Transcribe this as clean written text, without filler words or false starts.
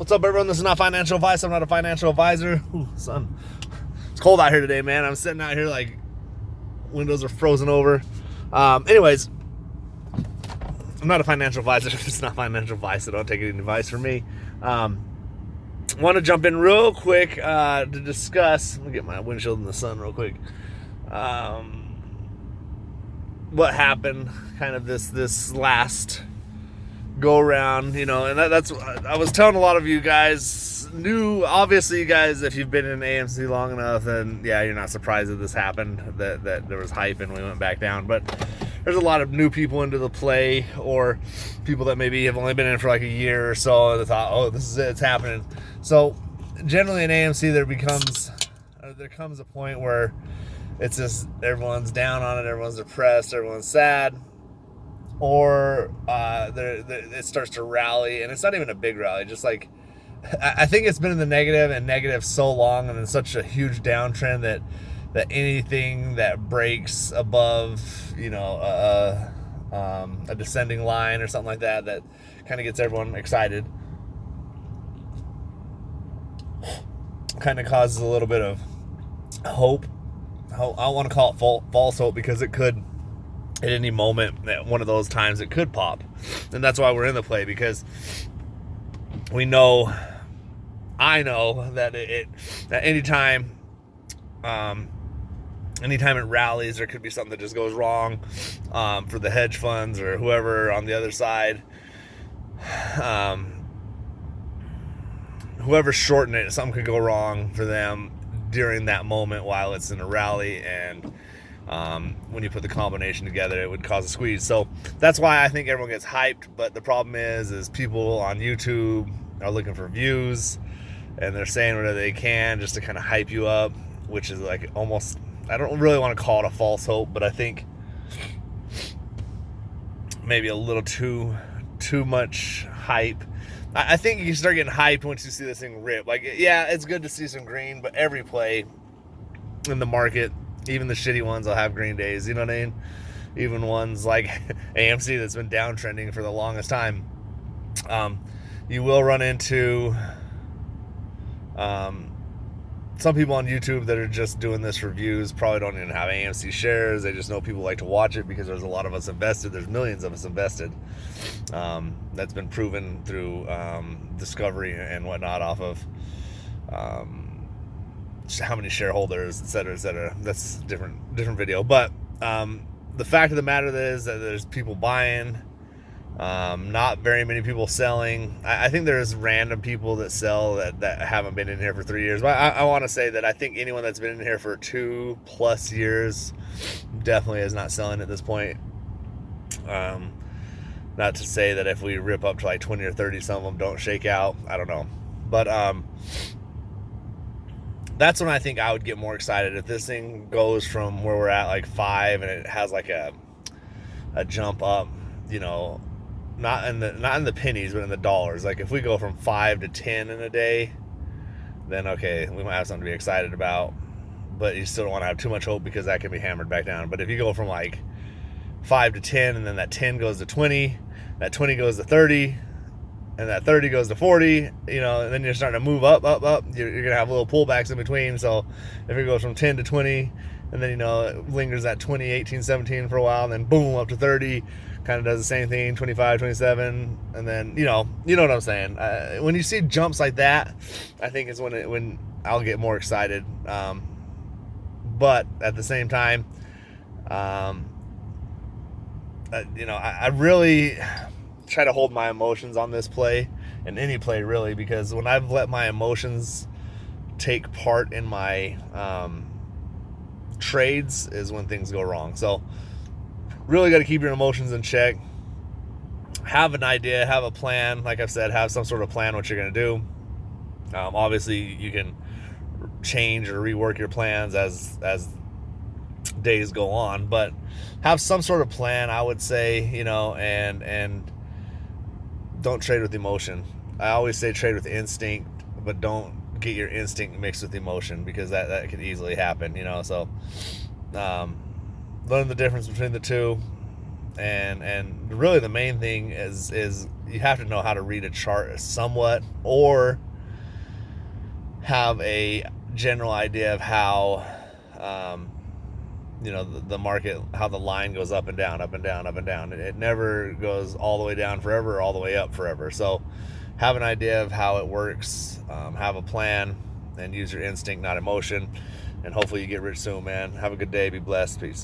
What's up, everyone? This is not financial advice. I'm not a financial advisor. Ooh, son. It's cold out here today, man. I'm sitting out here like windows are frozen over. Anyways, I'm not a financial advisor. It's not financial advice, so don't take any advice from me. Want to jump in real quick to discuss. Let me get my windshield in the sun real quick. What happened kind of this last go around, and that's I was telling a lot of you guys. Obviously, you guys, if you've been in AMC long enough, then yeah, you're not surprised that this happened, that there was hype and we went back down. But there's a lot of new people into the play, or people that maybe have only been in for like a year or so, and they thought, oh, this is it, it's happening. So generally in AMC there comes a point where it's just everyone's down on it, everyone's depressed, everyone's sad, or it starts to rally, and it's not even a big rally, just like I think it's been in the negative so long, and in such a huge downtrend that anything that breaks above a descending line or something like that kind of gets everyone excited, kind of causes a little bit of hope. I want to call it false hope, because it could, at any moment, at one of those times, it could pop. And that's why we're in the play, because I know that that anytime it rallies, there could be something that just goes wrong for the hedge funds or whoever on the other side. Whoever's shorting it, something could go wrong for them during that moment while it's in a rally, and when you put the combination together, it would cause a squeeze. So that's why I think everyone gets hyped. But the problem is people on YouTube are looking for views, and they're saying whatever they can just to kind of hype you up, which is like almost, I don't really want to call it a false hope, but I think maybe a little too much hype. I think you can start getting hyped once you see this thing rip. Like, yeah, it's good to see some green, but every play in the market, even the shitty ones, will have green days. You know what I mean? Even ones like AMC that's been downtrending for the longest time. You will run into some people on YouTube that are just doing this for views, probably don't even have AMC shares. They just know people like to watch it because there's a lot of us invested. There's millions of us invested. That's been proven through discovery and whatnot off of how many shareholders, et cetera, et cetera. That's a different video. But the fact of the matter is that there's people buying, not very many people selling. I think there's random people that sell that haven't been in here for 3 years. But I want to say that I think anyone that's been in here for 2+ years definitely is not selling at this point. Not to say that if we rip up to like 20 or 30, some of them don't shake out. I don't know. But that's when I think I would get more excited. If this thing goes from where we're at, like 5, and it has like a jump up, not in the pennies, but in the dollars. Like if we go from 5 to 10 in a day, then okay, we might have something to be excited about. But you still don't want to have too much hope, because that can be hammered back down. But if you go from like 5 to 10, and then that 10 goes to 20, that 20 goes to 30, and that 30 goes to 40, and then you're starting to move up. You're gonna have little pullbacks in between. So if it goes from 10 to 20, and then it lingers at 20, 18, 17 for a while, and then boom, up to 30, kind of does the same thing, 25, 27, and then you know what I'm saying. When you see jumps like that, I think is when I'll get more excited. But at the same time, I really try to hold my emotions on this play, and any play really, because when I've let my emotions take part in my trades is when things go wrong. So really got to keep your emotions in check. Have an idea, have a plan. Like I've said, have some sort of plan what you're going to do. Obviously you can change or rework your plans as days go on, but have some sort of plan, I would say, and don't trade with emotion. I always say trade with instinct, but don't get your instinct mixed with emotion, because that could easily happen, so learn the difference between the two, and really the main thing is you have to know how to read a chart somewhat, or have a general idea of how the market, how the line goes up and down, up and down, up and down. It never goes all the way down forever or all the way up forever. So have an idea of how it works, have a plan, and use your instinct, not emotion. And hopefully you get rich soon, man. Have a good day. Be blessed. Peace.